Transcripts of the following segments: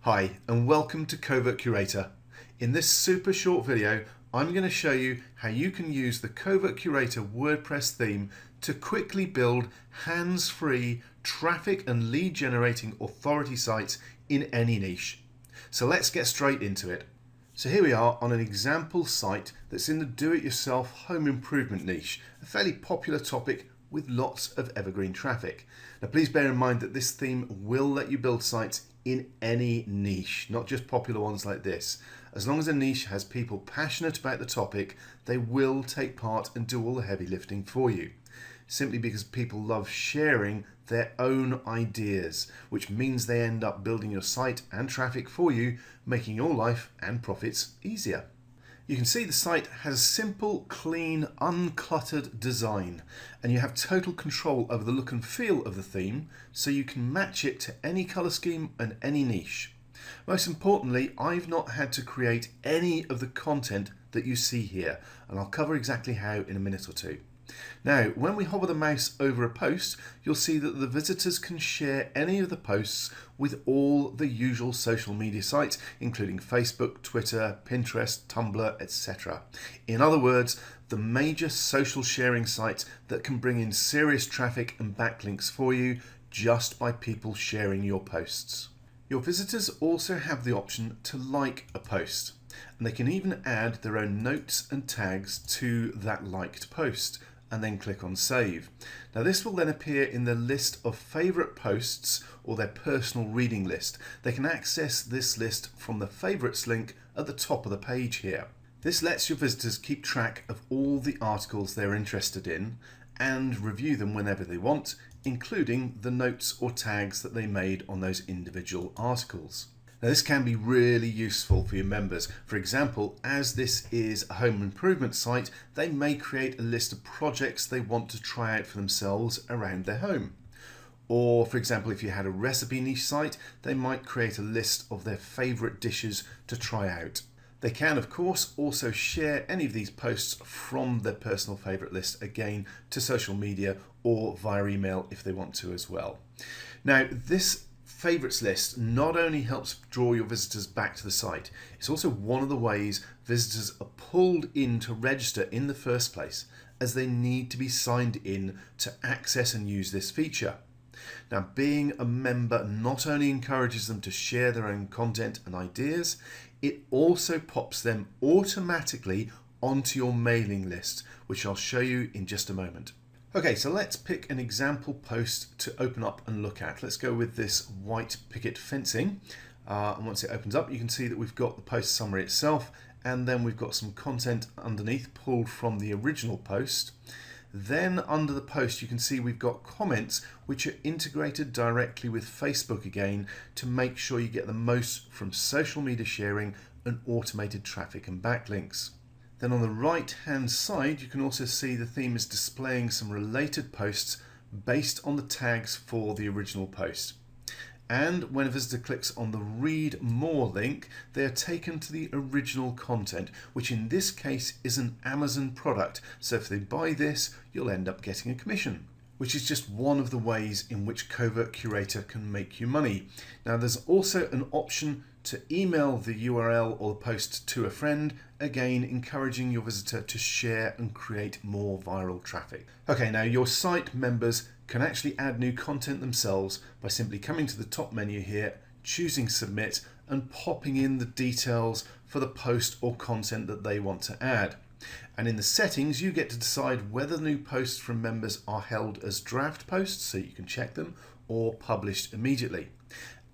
Hi and welcome to Covert Curator. In this super short video, I'm going to show you how you can use the Covert Curator WordPress theme to quickly build hands-free traffic and lead generating authority sites in any niche. So let's get straight into it. So here we are on an example site that's in the do-it-yourself home improvement niche, a fairly popular topic with lots of evergreen traffic. Now please bear in mind that this theme will let you build sites in any niche, not just popular ones like this. As long as a niche has people passionate about the topic, they will take part and do all the heavy lifting for you. Simply because people love sharing their own ideas, which means they end up building your site and traffic for you, making your life and profits easier. You can see the site has a simple, clean, uncluttered design, and you have total control over the look and feel of the theme, so you can match it to any color scheme and any niche. Most importantly, I've not had to create any of the content that you see here, and I'll cover exactly how in a minute or two. Now, when we hover the mouse over a post, you'll see that the visitors can share any of the posts with all the usual social media sites, including Facebook, Twitter, Pinterest, Tumblr, etc. In other words, the major social sharing sites that can bring in serious traffic and backlinks for you just by people sharing your posts. Your visitors also have the option to like a post, and they can even add their own notes and tags to that liked post, and then click on save. Now this will then appear in the list of favorite posts or their personal reading list. They can access this list from the favorites link at the top of the page here. This lets your visitors keep track of all the articles they're interested in and review them whenever they want, including the notes or tags that they made on those individual articles. Now this can be really useful for your members. For example, as this is a home improvement site, they may create a list of projects they want to try out for themselves around their home. Or for example, if you had a recipe niche site, they might create a list of their favorite dishes to try out. They can, of course, also share any of these posts from their personal favorite list again to social media or via email if they want to as well. Now, this favorites list not only helps draw your visitors back to the site, it's also one of the ways visitors are pulled in to register in the first place, as they need to be signed in to access and use this feature. Now, being a member not only encourages them to share their own content and ideas, it also pops them automatically onto your mailing list, which I'll show you in just a moment. Okay, so let's pick an example post to open up and look at. Let's go with this white picket fencing. And once it opens up, you can see that we've got the post summary itself, and then we've got some content underneath pulled from the original post. Then under the post, you can see we've got comments which are integrated directly with Facebook again to make sure you get the most from social media sharing and automated traffic and backlinks. Then on the right hand side, you can also see the theme is displaying some related posts based on the tags for the original post. And when a visitor clicks on the read more link, they are taken to the original content, which in this case is an Amazon product. So if they buy this, you'll end up getting a commission, which is just one of the ways in which Covert Curator can make you money. Now there's also an option to email the URL or the post to a friend, again encouraging your visitor to share and create more viral traffic. Okay, now your site members can actually add new content themselves by simply coming to the top menu here, choosing submit and popping in the details for the post or content that they want to add. And in the settings, you get to decide whether new posts from members are held as draft posts, so you can check them, or published immediately.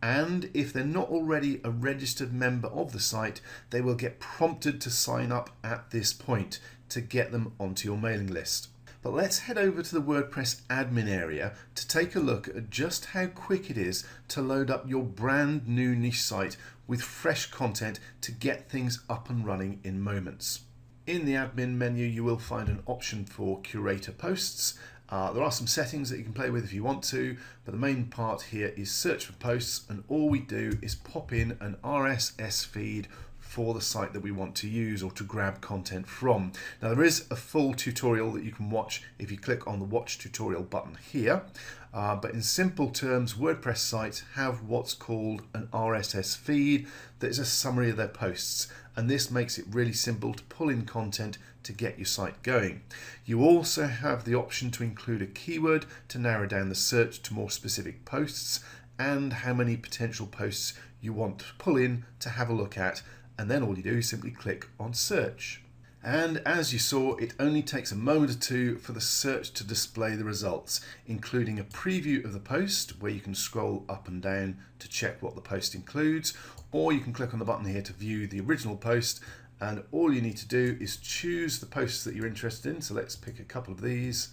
And if they're not already a registered member of the site, they will get prompted to sign up at this point to get them onto your mailing list. But let's head over to the WordPress admin area to take a look at just how quick it is to load up your brand new niche site with fresh content to get things up and running in moments. In the admin menu, you will find an option for curator posts. There are some settings that you can play with if you want to, but the main part here is search for posts, and all we do is pop in an RSS feed for the site that we want to use or to grab content from. Now there is a full tutorial that you can watch if you click on the watch tutorial button here, but in simple terms, WordPress sites have what's called an RSS feed that is a summary of their posts, and this makes it really simple to pull in content to get your site going. You also have the option to include a keyword to narrow down the search to more specific posts and how many potential posts you want to pull in to have a look at, and then all you do is simply click on search. And as you saw, it only takes a moment or two for the search to display the results, including a preview of the post where you can scroll up and down to check what the post includes, or you can click on the button here to view the original post, and all you need to do is choose the posts that you're interested in. So let's pick a couple of these,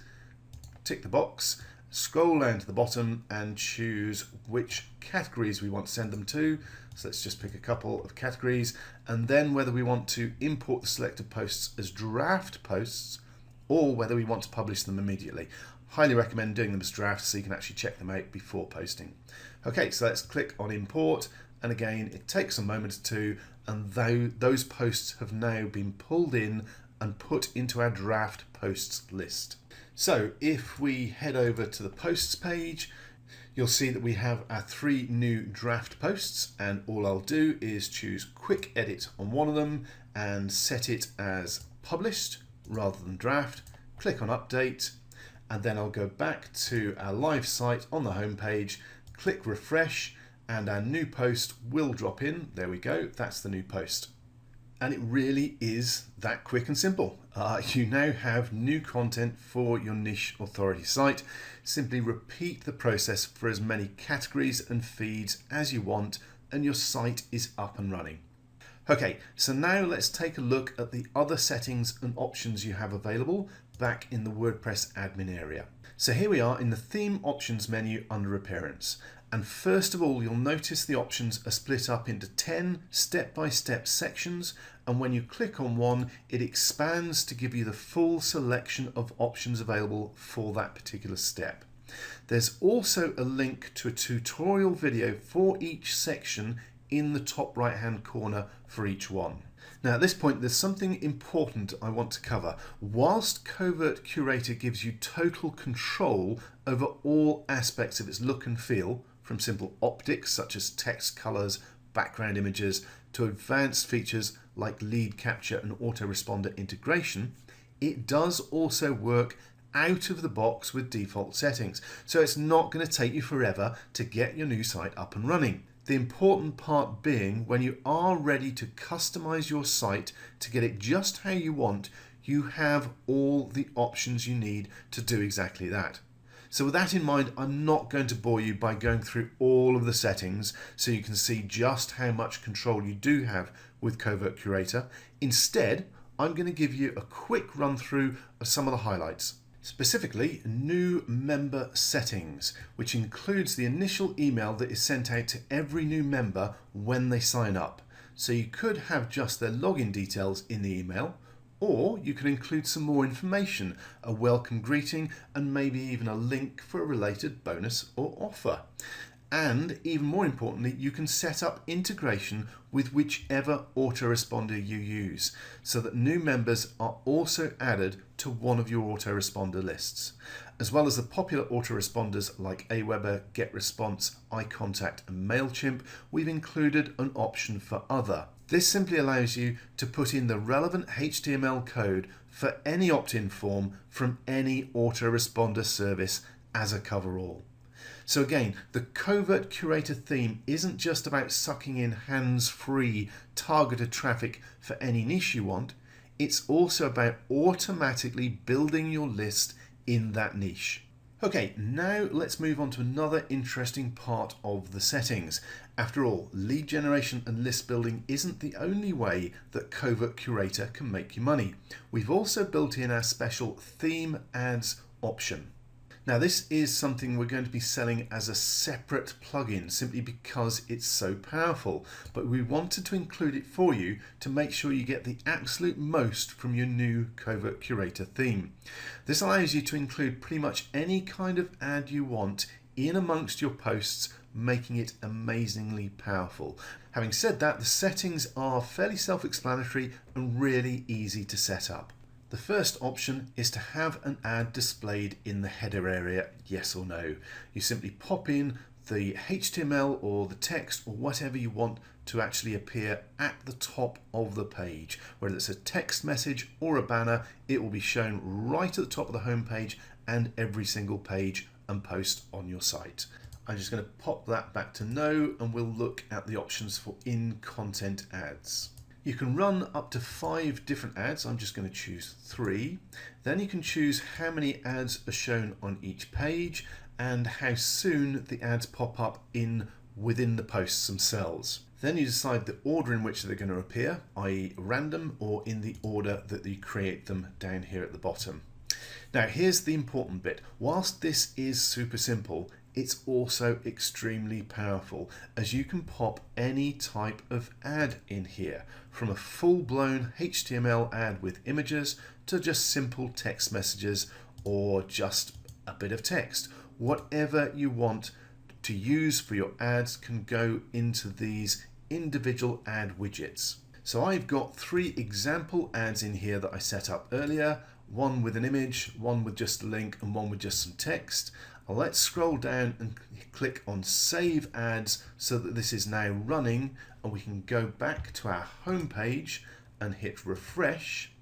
tick the box, scroll down to the bottom and choose which categories we want to send them to. So let's just pick a couple of categories, and then whether we want to import the selected posts as draft posts or whether we want to publish them immediately. Highly recommend doing them as drafts so you can actually check them out before posting. Okay, so let's click on import, and again it takes a moment or two, and those posts have now been pulled in and put into our draft posts list. So if we head over to the posts page, you'll see that we have our 3 new draft posts, and all I'll do is choose quick edit on one of them and set it as published rather than draft. Click on update, and then I'll go back to our live site on the home page, click refresh, and our new post will drop in. There we go, that's the new post. And it really is that quick and simple. You now have new content for your niche authority site. Simply repeat the process for as many categories and feeds as you want, and your site is up and running. Okay, so now let's take a look at the other settings and options you have available back in the WordPress admin area. So here we are in the theme options menu under appearance. And first of all, you'll notice the options are split up into 10 step-by-step sections, and when you click on one, it expands to give you the full selection of options available for that particular step. There's also a link to a tutorial video for each section in the top right-hand corner for each one. Now at this point, there's something important I want to cover. Whilst Covert Curator gives you total control over all aspects of its look and feel, from simple optics such as text colors, background images, to advanced features like lead capture and autoresponder integration, it does also work out of the box with default settings. So it's not going to take you forever to get your new site up and running. The important part being, when you are ready to customize your site to get it just how you want, you have all the options you need to do exactly that. So with that in mind, I'm not going to bore you by going through all of the settings so you can see just how much control you do have with Covert Curator. Instead, I'm going to give you a quick run through of some of the highlights. Specifically, new member settings, which includes the initial email that is sent out to every new member when they sign up. So you could have just their login details in the email, or you could include some more information, a welcome greeting, and maybe even a link for a related bonus or offer. And even more importantly, you can set up integration with whichever autoresponder you use, so that new members are also added to one of your autoresponder lists. As well as the popular autoresponders like Aweber, GetResponse, iContact and MailChimp, we've included an option for other. This simply allows you to put in the relevant HTML code for any opt-in form from any autoresponder service as a coverall. So again, the Covert Curator theme isn't just about sucking in hands-free targeted traffic for any niche you want, it's also about automatically building your list in that niche. Okay, now let's move on to another interesting part of the settings. After all, lead generation and list building isn't the only way that Covert Curator can make you money. We've also built in our special theme ads option. Now this is something we're going to be selling as a separate plugin simply because it's so powerful, but we wanted to include it for you to make sure you get the absolute most from your new Covert Curator theme. This allows you to include pretty much any kind of ad you want in amongst your posts, making it amazingly powerful. Having said that, the settings are fairly self-explanatory and really easy to set up. The first option is to have an ad displayed in the header area, yes or no. You simply pop in the HTML or the text or whatever you want to actually appear at the top of the page. Whether it's a text message or a banner, it will be shown right at the top of the home page and every single page and post on your site. I'm just going to pop that back to no, and we'll look at the options for in-content ads. You can run up to 5 different ads. I'm just going to choose 3. Then you can choose how many ads are shown on each page and how soon the ads pop up within the posts themselves. Then you decide the order in which they're going to appear, i.e. random, or in the order that you create them down here at the bottom. Now here's the important bit. Whilst this is super simple, it's also extremely powerful, as you can pop any type of ad in here, from a full-blown HTML ad with images to just simple text messages or just a bit of text. Whatever you want to use for your ads can go into these individual ad widgets. So I've got 3 example ads in here that I set up earlier, one with an image, one with just a link, and one with just some text. Let's scroll down and click on Save Ads so that this is now running, and we can go back to our home page and hit refresh.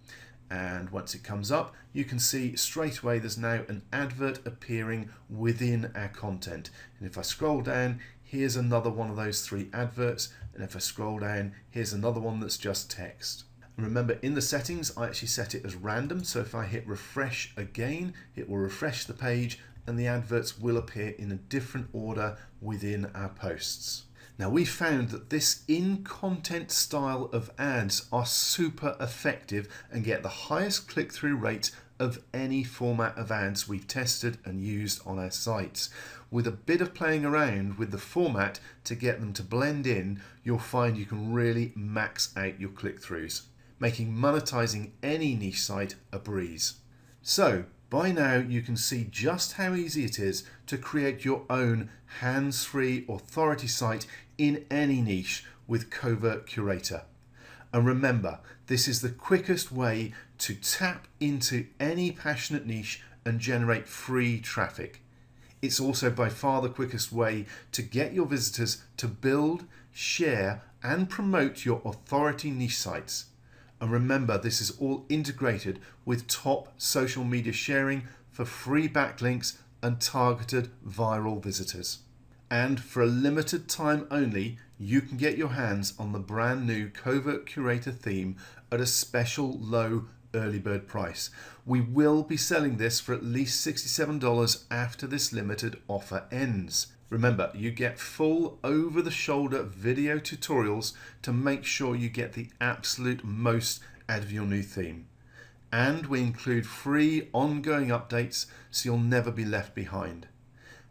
And once it comes up, you can see straight away there's now an advert appearing within our content. And if I scroll down, here's another one of those 3 adverts. And if I scroll down, here's another one that's just text. And remember, in the settings, I actually set it as random. So if I hit refresh again, it will refresh the page and the adverts will appear in a different order within our posts. Now we found that this in-content style of ads are super effective and get the highest click-through rate of any format of ads we've tested and used on our sites. With a bit of playing around with the format to get them to blend in, you'll find you can really max out your click-throughs, making monetizing any niche site a breeze. So by now you can see just how easy it is to create your own hands-free authority site in any niche with Covert Curator. And remember, this is the quickest way to tap into any passionate niche and generate free traffic. It's also by far the quickest way to get your visitors to build, share, and promote your authority niche sites. And remember, this is all integrated with top social media sharing for free backlinks and targeted viral visitors. And for a limited time only, you can get your hands on the brand new Covert Curator theme at a special low early bird price. We will be selling this for at least $67 after this limited offer ends. Remember, you get full over-the-shoulder video tutorials to make sure you get the absolute most out of your new theme. And we include free ongoing updates so you'll never be left behind.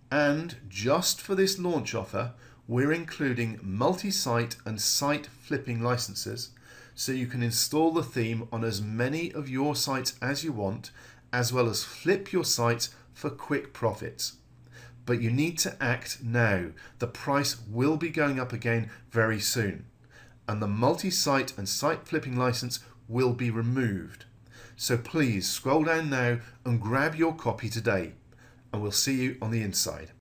And just for this launch offer, we're including multi-site and site flipping licenses so you can install the theme on as many of your sites as you want, as well as flip your sites for quick profits. But you need to act now. The price will be going up again very soon, and the multi-site and site flipping license will be removed. So please scroll down now and grab your copy today, and we'll see you on the inside.